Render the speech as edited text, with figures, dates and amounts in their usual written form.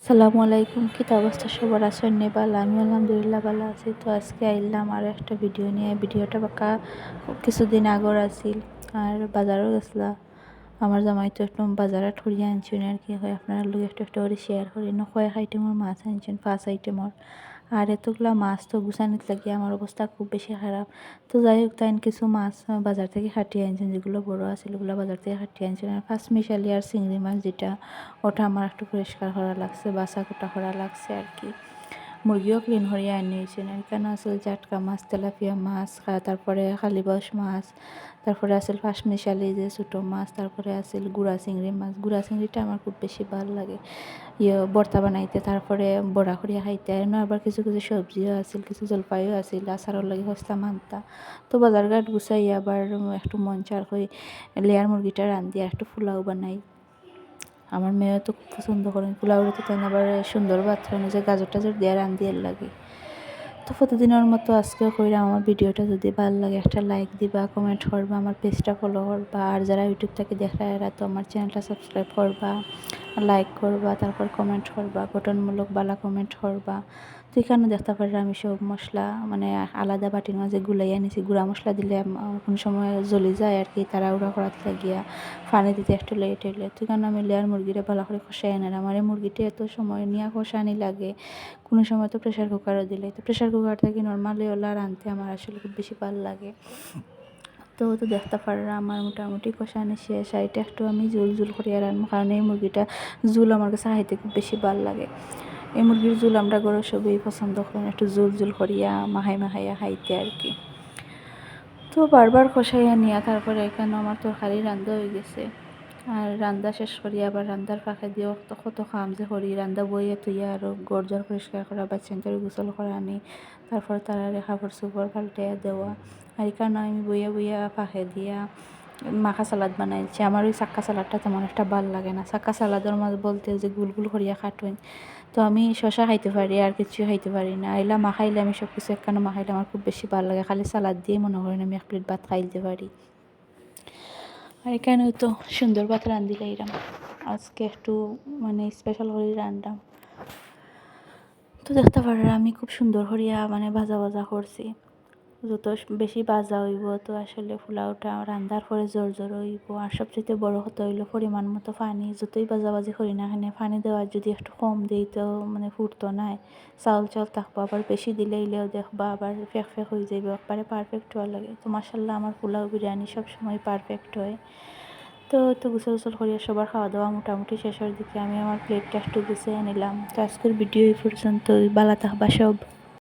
সালামু আলাইকুম। কি অবস্থা সবার আছেন নেপাল? আমি আলহামদুলিল্লাহ ভালো আছি। তো আজকে আইলাম আর একটা ভিডিও নিয়ে। ভিডিওটা বাঁকা কিছুদিন আগর আছিল আর বাজারও গেছিলা। আমার জামাই তো একটু বাজারে ঠরিয়ে আনছেন আর কি হয় আপনারা লোক একটু একটু করে শেয়ার করি না কয়েক আইটেমের মাছ আনছেন 5 আইটেমের। আর এতগুলা মাছ তো গুছানিত লাগিয়ে আমার অবস্থা খুব বেশি খারাপ। তো যাই হোক তাই কিছু মাছ বাজার থেকে হাঁটিয়ে আনছেন, যেগুলো বড় আছে ওগুলো বাজার থেকে হাঁটিয়ে আনছেন। আর ফার্স্ট মিশালি আর চিংড়ি মাছ যেটা, ওটা আমার একটু পরিষ্কার করা লাগছে, বাছা কুটা করা লাগছে আর কি। মুরগিও ক্লিন করিয়া আনিয়েছেন। এখানে আসল জাটকা মাছ, তেলাপিয়া মাছ, তারপরে খালিবাস মাছ, তারপরে আসল ফার্স্ট মিশালি যে ছোটো মাছ, তারপরে আসল গুড়া চিংড়ি মাছ। গুড়া চিংড়িটা আমার খুব বেশি ভালো লাগে ভর্তা বানাইতে, তারপরে বড়া করিয়া খাইতে। আর আবার কিছু কিছু সবজিও আছিল, কিছু জলপাইও আছিল, আচারের লাগে হস্তা মানতা। তো বাজার ঘাট গুছাই আবার একটু মন চার হয়ে লেয়ার মুরগিটা রান্ধি আর একটু পোলাও বানাই। আমার মেয়েও তো খুব পছন্দ করেন পোলাওটা, তো তাই আবার সুন্দর বাথরুম যে গাজর টাজর দিয়ে রান্ধিয়ে লাগে। তো প্রতিদিনের মতো আজকেও কইরা আমার ভিডিওটা যদি ভালো লাগে একটা লাইক দিবা, কমেন্ট করবা, আমার পেজটা ফলো করবা। আর যারা ইউটিউব থেকে দেখা এরা তো আমার চ্যানেলটা সাবস্ক্রাইব করবা, লাইক করবা, তারপর কমেন্ট করবা, গঠনমূলক বালা কমেন্ট করবা। তো এখানে দেখতে পারি আমি সব মশলা মানে আলাদা বাটির মাঝে গুলাইয়া নিছি। গুঁড়া মশলা দিলে কোন সময় জ্বলি যায় আর কি, তাড়াহুড়া করাতে লাগিয়া পানি দিতে একটু লেট হইলে। তো এখানে আমি লেয়ার মুরগিটা ভালো করে কষাই আনার। আমার এই মুরগিটা এত সময় নিয়ে কষানি লাগে, কোনো সময় তো প্রেশার কুকারও দিলে। তো প্রেশার কুকার থেকে নর্মালি ওলা রাঁধতে আমার আসলে খুব বেশি ভালো লাগে। তো দেখতে পাররা আমার মোটামুটি কষানি শেষ। এটা একটু আমি জুল জুল করিয়া রান্না, কারণ এই মুরগিটা জুল আমার কাছে খাইতে খুব বেশি ভালো লাগে। এই মুরগির জুল আমরা ঘরে সবই পছন্দ করেন, একটু জুল জুল করিয়া মাখাইয়া খাইতে আর কি। তো বারবার কষাইয়া নিয়া তারপরে এখানে আমার তরকারি রান্ধা হয়ে গেছে। আর রান্দা শেষ করি আবার রান্দার ফাঁকে দিয়েও কত কাম যে করি, রান্দা বইয়ে তুইয়া আরও গরজর পরিষ্কার করা, বাচ্চাদের গোসল করা আনি, তারপর তারা কাপড় চোপড় পাল্টাইয়া দেওয়া। আর এখানে আমি বইয়া ফাঁকে দিয়া মাখা সালাদ বানাইছি। আমার ওই চাক্কা সালাদটা তেমন একটা ভাল লাগে না। চাক্কা সালাদের মাঝে বলতে যে গুল গুল করিয়া কাটুন, তো আমি শশা খাইতে পারি আর কিছু খাইতে পারি না। এলা মাখাইলে আমি সব কিছু একখানে মাখাইলে আমার খুব বেশি ভালো লাগে। খালি সালাদ দিয়ে মনে করেন আমি 1 প্লেট ভাত খাইতে পারি। আর এখানে তো সুন্দর ভাত রান্ধিলে এরম আজকে একটু মানে স্পেশাল করে রান্নাম। তো দেখতে পারে আমি খুব সুন্দর করিয়া মানে ভাজা করছি। যত বেশি ভাজা হইব তো আসলে পোলাওটা রান্ধার পরে জোর হইব। আর সবচেয়ে বড় কথা হইল পরিমাণ মতো পানি। যতই ভাজাভাজি করি না এখানে পানি দেওয়ার যদি একটু কম দিই তো মানে ফুটতো নাই, চাউল থাকবো। আবার বেশি দিলেও দেখবা আবার ফেক হয়ে যাবে, একবারে পারফেক্ট হওয়া লাগে। তো মাশাল্লাহ আমার পোলাও বিরিয়ানি সবসময় পারফেক্ট হয়। তো গোসল করিয়া সবার খাওয়া দাওয়া মোটামুটি শেষের দিকে আমি আমার প্লেটটা একটু গুছিয়ে নিলাম। তো আজকের ভিডিও এই পর্যন্ত, বালা থাকবা সব।